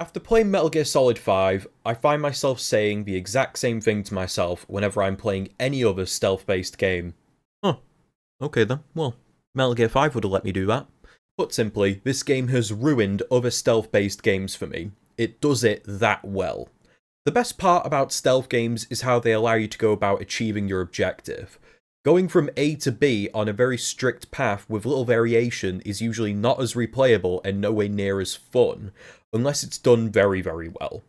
After playing Metal Gear Solid 5, I find myself saying the exact same thing to myself whenever I'm playing any other stealth-based game. Huh, okay then, well, Metal Gear 5 would have let me do that. Put simply, this game has ruined other stealth-based games for me. It does it that well. The best part about stealth games is how they allow you to go about achieving your objective. Going from A to B on a very strict path with little variation is usually not as replayable and nowhere near as fun, unless it's done very, very well.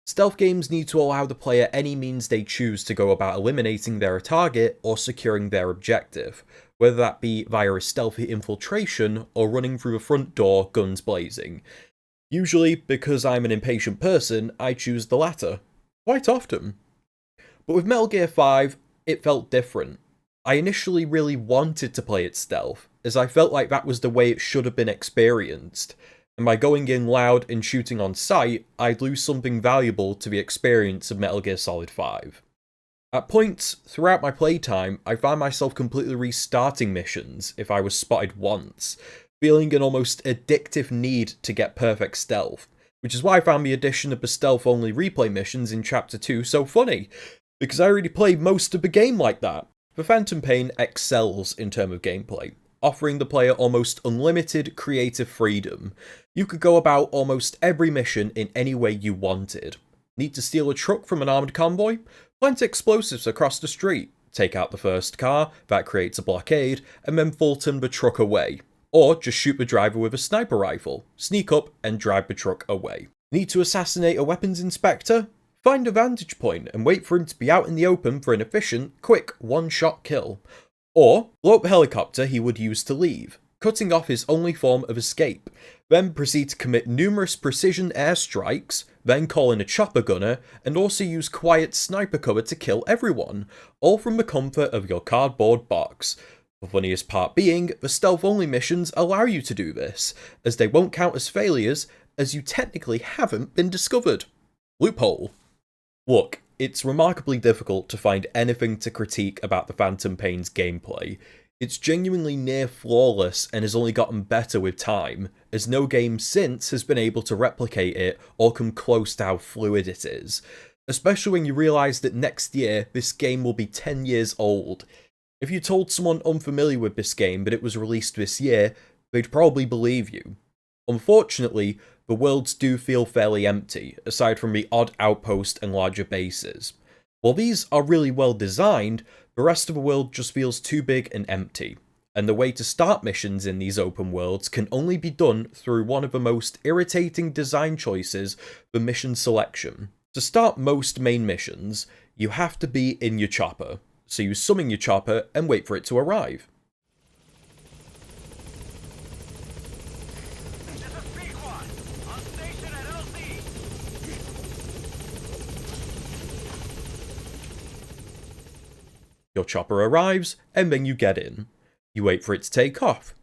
Stealth games need to allow the player any means they choose to go about eliminating their target or securing their objective, whether that be via a stealthy infiltration or running through the front door guns blazing. Usually, because I'm an impatient person, I choose the latter. Quite often. But with Metal Gear 5, it felt different. I initially really wanted to play it stealth, as I felt like that was the way it should have been experienced, and by going in loud and shooting on sight, I'd lose something valuable to the experience of Metal Gear Solid 5. At points throughout my playtime, I found myself completely restarting missions if I was spotted once, feeling an almost addictive need to get perfect stealth, which is why I found the addition of the stealth-only replay missions in Chapter 2 so funny, because I already played most of the game like that. The Phantom Pain excels in terms of gameplay, offering the player almost unlimited creative freedom. You could go about almost every mission in any way you wanted. Need to steal a truck from an armed convoy? Plant explosives across the street, take out the first car, that creates a blockade, and then Fulton the truck away. Or just shoot the driver with a sniper rifle, sneak up and drive the truck away. Need to assassinate a weapons inspector? Find a vantage point and wait for him to be out in the open for an efficient, quick, one-shot kill. Or blow up the helicopter he would use to leave, cutting off his only form of escape, then proceed to commit numerous precision airstrikes, then call in a chopper gunner, and also use quiet sniper cover to kill everyone, all from the comfort of your cardboard box. The funniest part being, the stealth-only missions allow you to do this, as they won't count as failures, as you technically haven't been discovered. Loophole. Look, it's remarkably difficult to find anything to critique about the Phantom Pain's gameplay. It's genuinely near flawless and has only gotten better with time, as no game since has been able to replicate it or come close to how fluid it is. Especially when you realise that next year, this game will be 10 years old. If you told someone unfamiliar with this game that it was released this year, they'd probably believe you. Unfortunately, the worlds do feel fairly empty, aside from the odd outpost and larger bases. While these are really well designed, the rest of the world just feels too big and empty, and the way to start missions in these open worlds can only be done through one of the most irritating design choices for mission selection. To start most main missions, you have to be in your chopper, so you summon your chopper and wait for it to arrive. Your chopper arrives, and then you get in. You wait for it to take off.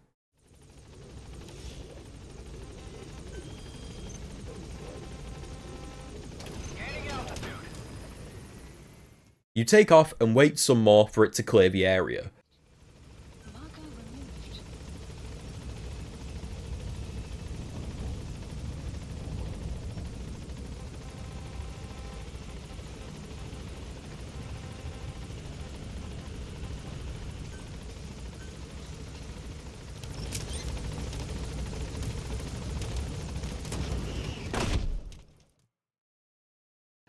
You take off and wait some more for it to clear the area.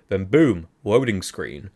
Then boom, loading screen.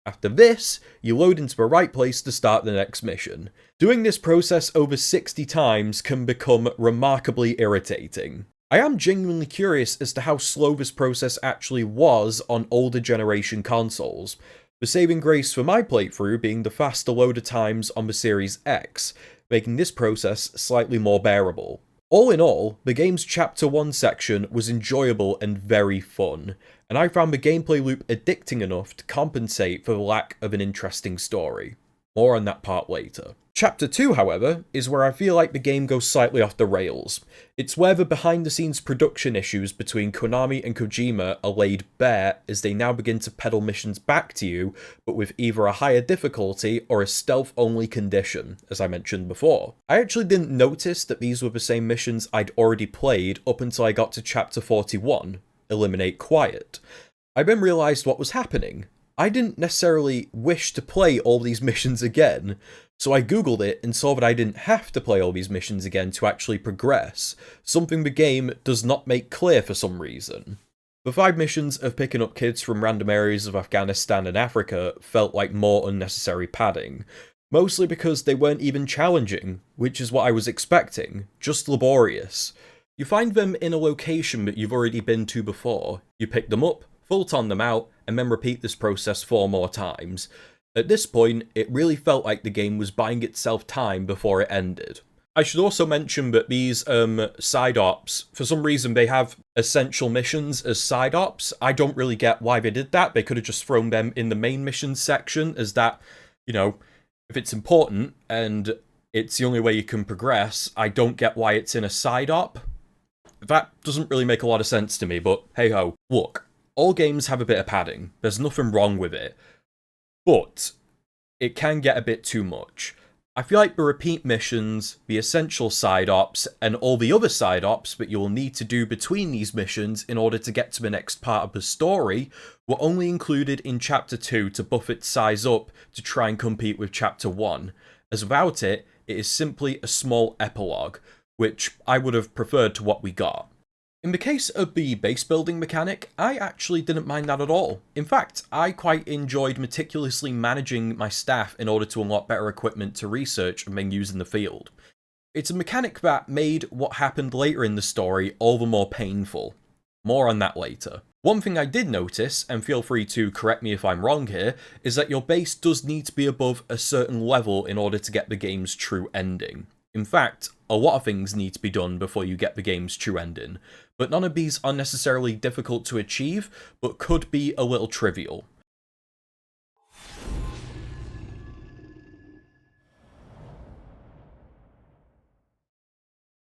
After this, you load into the right place to start the next mission. Doing this process over 60 times can become remarkably irritating. I am genuinely curious as to how slow this process actually was on older generation consoles, the saving grace for my playthrough being the faster loader times on the Series X, making this process slightly more bearable. All in all, the game's Chapter 1 section was enjoyable and very fun, and I found the gameplay loop addicting enough to compensate for the lack of an interesting story. More on that part later. Chapter 2, however, is where I feel like the game goes slightly off the rails. It's where the behind-the-scenes production issues between Konami and Kojima are laid bare as they now begin to peddle missions back to you, but with either a higher difficulty or a stealth-only condition, as I mentioned before. I actually didn't notice that these were the same missions I'd already played up until I got to Chapter 41, Eliminate Quiet. I then realised what was happening. I didn't necessarily wish to play all these missions again, so I googled it and saw that I didn't have to play all these missions again to actually progress, something the game does not make clear for some reason. The 5 missions of picking up kids from random areas of Afghanistan and Africa felt like more unnecessary padding, mostly because they weren't even challenging, which is what I was expecting, just laborious. You find them in a location that you've already been to before, you pick them up, full-ton them out, and then repeat this process 4 more times. At this point, it really felt like the game was buying itself time before it ended. I should also mention that these side ops, for some reason they have essential missions as side ops. I don't really get why they did that. They could have just thrown them in the main missions section as that, you know, if it's important and it's the only way you can progress, I don't get why it's in a side op. That doesn't really make a lot of sense to me, but hey ho. Look, all games have a bit of padding. There's nothing wrong with it. But it can get a bit too much. I feel like the repeat missions, the essential side ops, and all the other side ops that you'll need to do between these missions in order to get to the next part of the story were only included in Chapter 2 to buff its size up to try and compete with Chapter 1, as without it, it is simply a small epilogue, which I would have preferred to what we got. In the case of the base building mechanic, I actually didn't mind that at all. In fact, I quite enjoyed meticulously managing my staff in order to unlock better equipment to research and then use in the field. It's a mechanic that made what happened later in the story all the more painful. More on that later. One thing I did notice, and feel free to correct me if I'm wrong here, is that your base does need to be above a certain level in order to get the game's true ending. In fact, a lot of things need to be done before you get the game's true ending, but none of these are necessarily difficult to achieve, but could be a little trivial.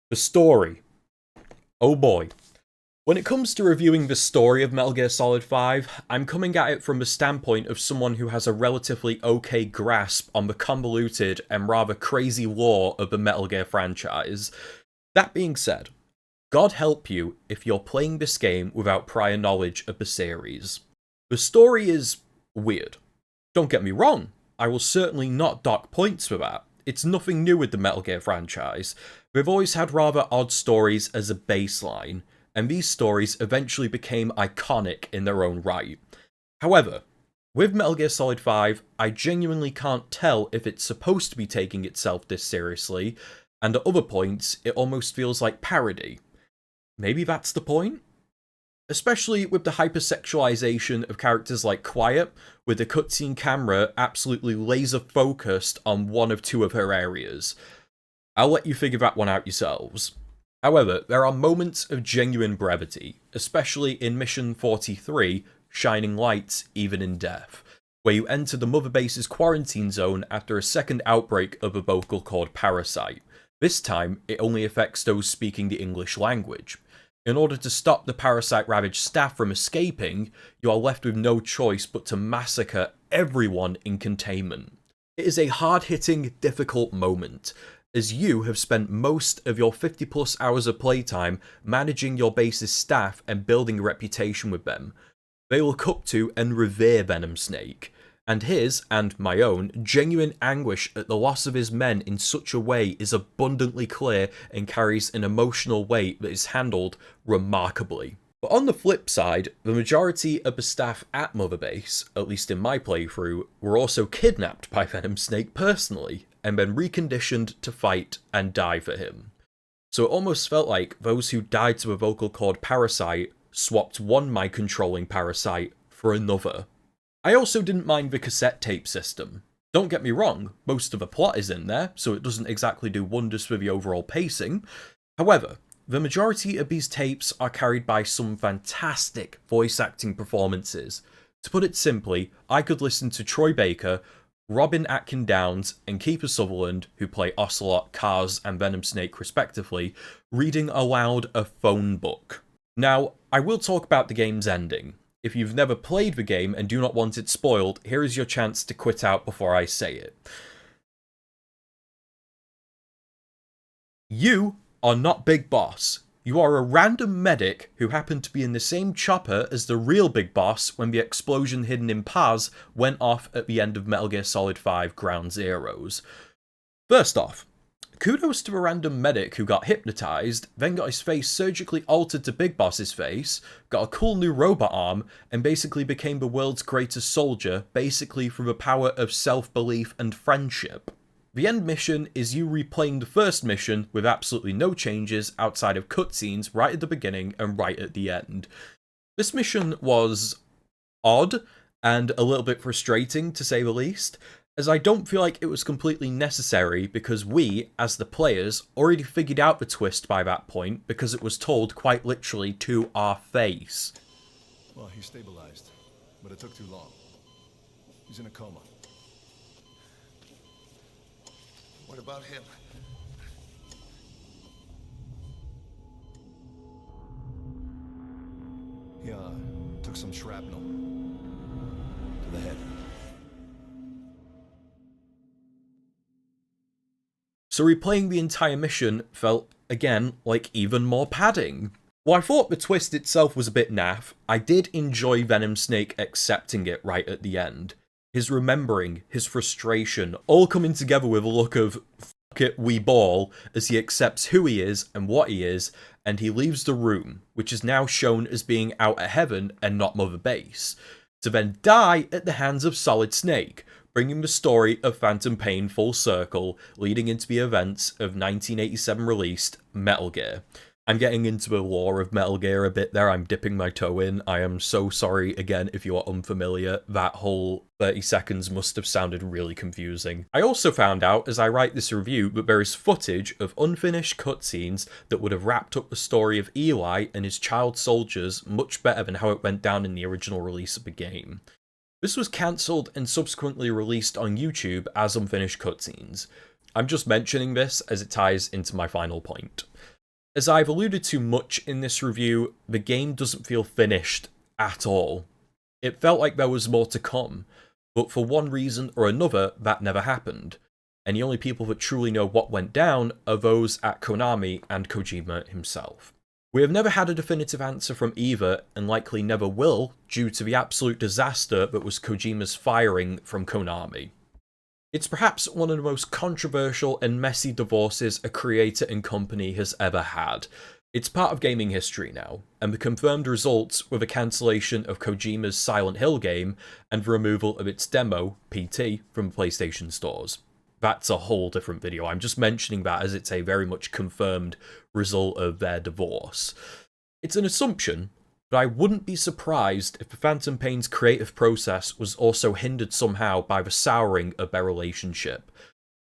The story. Oh boy. When it comes to reviewing the story of Metal Gear Solid 5, I'm coming at it from the standpoint of someone who has a relatively okay grasp on the convoluted and rather crazy lore of the Metal Gear franchise. That being said, God help you if you're playing this game without prior knowledge of the series. The story is weird. Don't get me wrong, I will certainly not dock points for that. It's nothing new with the Metal Gear franchise. We've always had rather odd stories as a baseline, and these stories eventually became iconic in their own right. However, with Metal Gear Solid 5, I genuinely can't tell if it's supposed to be taking itself this seriously, and at other points, it almost feels like parody. Maybe that's the point? Especially with the hypersexualization of characters like Quiet, with the cutscene camera absolutely laser-focused on one of 2 of her areas. I'll let you figure that one out yourselves. However, there are moments of genuine brevity, especially in Mission 43, Shining Lights Even in Death, where you enter the Mother Base's quarantine zone after a second outbreak of a vocal cord parasite. This time, it only affects those speaking the English language. In order to stop the parasite-ravaged staff from escaping, you are left with no choice but to massacre everyone in containment. It is a hard-hitting, difficult moment, as you have spent most of your 50+ hours of playtime managing your base's staff and building a reputation with them. They look up to and revere Venom Snake, and his, and my own, genuine anguish at the loss of his men in such a way is abundantly clear and carries an emotional weight that is handled remarkably. But on the flip side, the majority of the staff at Mother Base, at least in my playthrough, were also kidnapped by Venom Snake personally, and then reconditioned to fight and die for him. So it almost felt like those who died to a vocal cord parasite swapped one mind-controlling parasite for another. I also didn't mind the cassette tape system. Don't get me wrong, most of the plot is in there, so it doesn't exactly do wonders for the overall pacing. However, the majority of these tapes are carried by some fantastic voice acting performances. To put it simply, I could listen to Troy Baker, Robin Atkin Downes and Kiefer Sutherland, who play Ocelot, Kaz, and Venom Snake respectively, reading aloud a phone book. Now, I will talk about the game's ending. If you've never played the game and do not want it spoiled, here is your chance to quit out before I say it. You are not Big Boss. You are a random medic who happened to be in the same chopper as the real Big Boss when the explosion hidden in Paz went off at the end of Metal Gear Solid 5 Ground Zeroes. First off, kudos to a random medic who got hypnotized, then got his face surgically altered to Big Boss's face, got a cool new robot arm, and basically became the world's greatest soldier, basically through the power of self-belief and friendship. The end mission is you replaying the first mission with absolutely no changes outside of cutscenes right at the beginning and right at the end. This mission was odd and a little bit frustrating, to say the least, as I don't feel like it was completely necessary because we, as the players, already figured out the twist by that point because it was told quite literally to our face. Well, he stabilized, but it took too long. He's in a coma. What about him? He, took some shrapnel to the head. So replaying the entire mission felt, again, like even more padding. While I thought the twist itself was a bit naff, I did enjoy Venom Snake accepting it right at the end. His remembering, his frustration, all coming together with a look of fuck it, we ball, as he accepts who he is and what he is, and he leaves the room, which is now shown as being out at heaven and not Mother Base, to then die at the hands of Solid Snake, bringing the story of Phantom Pain full circle, leading into the events of 1987 released Metal Gear. I'm getting into the lore of Metal Gear a bit there, I'm dipping my toe in. I am so sorry again if you are unfamiliar. That whole 30 seconds must have sounded really confusing. I also found out as I write this review that there is footage of unfinished cutscenes that would have wrapped up the story of Eli and his child soldiers much better than how it went down in the original release of the game. This was cancelled and subsequently released on YouTube as unfinished cutscenes. I'm just mentioning this as it ties into my final point. As I've alluded to much in this review, the game doesn't feel finished at all. It felt like there was more to come, but for one reason or another, that never happened. And the only people that truly know what went down are those at Konami and Kojima himself. We have never had a definitive answer from either, and likely never will, due to the absolute disaster that was Kojima's firing from Konami. It's perhaps one of the most controversial and messy divorces a creator and company has ever had. It's part of gaming history now, and the confirmed results were the cancellation of Kojima's Silent Hill game and the removal of its demo, PT, from PlayStation stores. That's a whole different video. I'm just mentioning that as it's a very much confirmed result of their divorce. It's an assumption, but I wouldn't be surprised if the Phantom Pain's creative process was also hindered somehow by the souring of their relationship.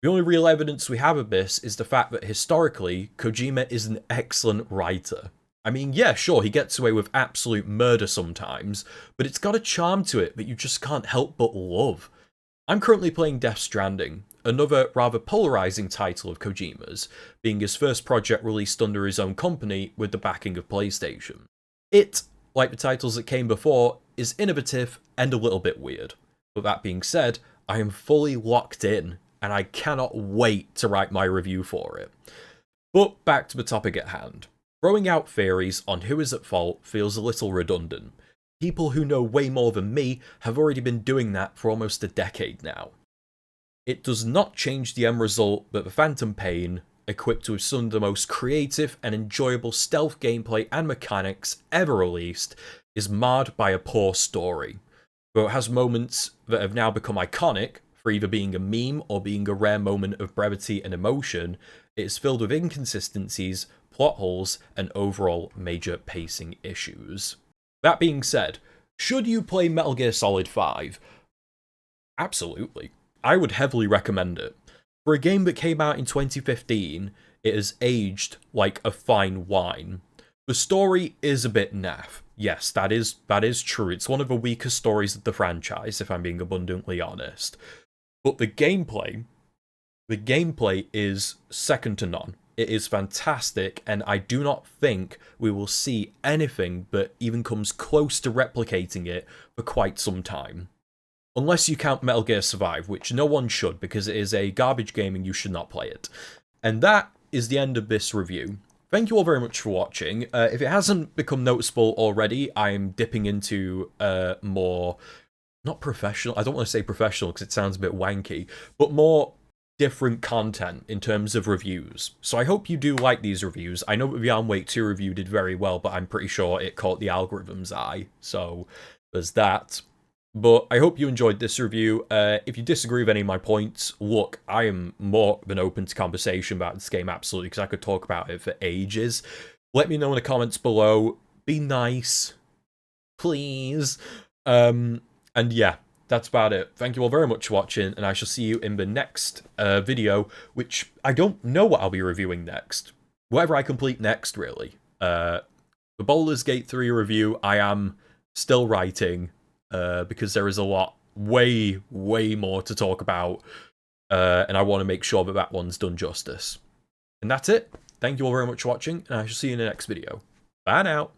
The only real evidence we have of this is the fact that historically, Kojima is an excellent writer. I mean, yeah, sure, he gets away with absolute murder sometimes, but it's got a charm to it that you just can't help but love. I'm currently playing Death Stranding, another rather polarizing title of Kojima's, being his first project released under his own company with the backing of PlayStation. It, like the titles that came before, is innovative and a little bit weird. But that being said, I am fully locked in, and I cannot wait to write my review for it. But back to the topic at hand. Throwing out theories on who is at fault feels a little redundant. People who know way more than me have already been doing that for almost a decade now. It does not change the end result that the Phantom Pain, equipped with some of the most creative and enjoyable stealth gameplay and mechanics ever released, is marred by a poor story. Though it has moments that have now become iconic, for either being a meme or being a rare moment of brevity and emotion, it is filled with inconsistencies, plot holes, and overall major pacing issues. That being said, should you play Metal Gear Solid 5? Absolutely. I would heavily recommend it. For a game that came out in 2015, it has aged like a fine wine. The story is a bit naff. Yes, that is true. It's one of the weaker stories of the franchise, if I'm being abundantly honest. But the gameplay is second to none. It is fantastic, and I do not think we will see anything that even comes close to replicating it for quite some time. Unless you count Metal Gear Survive, which no one should, because it is a garbage game and you should not play it. And that is the end of this review. Thank you all very much for watching. If it hasn't become noticeable already, I'm dipping into more, not professional, I don't want to say professional because it sounds a bit wanky, but more different content in terms of reviews. So I hope you do like these reviews. I know that the Alan Wake 2 review did very well, but I'm pretty sure it caught the algorithm's eye. So there's that. But I hope you enjoyed this review. If you disagree with any of my points, look, I am more than open to conversation about this game, absolutely, because I could talk about it for ages. Let me know in the comments below. Be nice. Please. And yeah, that's about it. Thank you all very much for watching, and I shall see you in the next video, which I don't know what I'll be reviewing next. Whatever I complete next, really. The Baldur's Gate 3 review, I am still writing, because there is a lot, way more to talk about, and I want to make sure that that one's done justice. And that's it. Thank you all very much for watching, and I shall see you in the next video. Bye now.